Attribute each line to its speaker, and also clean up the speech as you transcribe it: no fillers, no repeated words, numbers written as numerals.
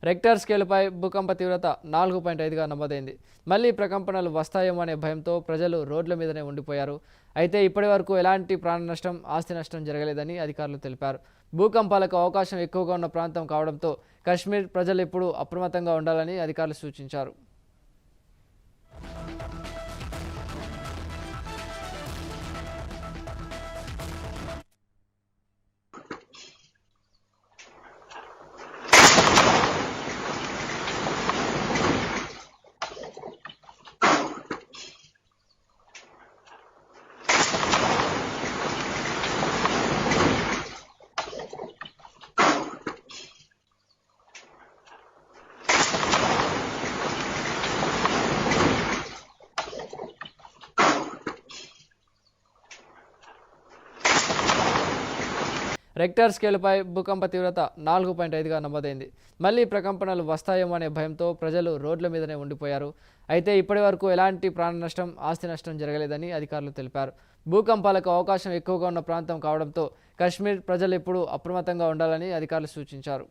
Speaker 1: Richter స్కేలుపై భూకంప తీవ్రత 4.5గా నమోదైంది. మళ్లీ ప్రకంపనలు వస్తాయేమో అనే భయంతో ప్రజలు రోడ్ల మీదనే ఉండిపోయారు. అయితే ఇప్పటివరకు ఎలాంటి ప్రాణ నష్టం, ఆస్తి నష్టం జరగలేదని అధికారులు తెలిపారు. భూకంపాలకు అవకాశం ఎక్కువగా ఉన్న ప్రాంతం కావడంతో కశ్మీర్ ప్రజలు ఎప్పుడూ అప్రమత్తంగా ఉండాలని అధికారులు సూచించారు. రెక్టర్ స్కేలుపై భూకంప తీవ్రత 4.5గా నమోదైంది. మళ్లీ ప్రకంపనలు వస్తాయేమో అనే భయంతో ప్రజలు రోడ్ల మీదనే ఉండిపోయారు. అయితే ఇప్పటివరకు ఎలాంటి ప్రాణ నష్టం, ఆస్తి నష్టం జరగలేదని అధికారులు తెలిపారు. భూకంపాలకు అవకాశం ఎక్కువగా ఉన్న ప్రాంతం కావడంతో కశ్మీర్ ప్రజలు ఎప్పుడూ అప్రమత్తంగా ఉండాలని అధికారులు సూచించారు.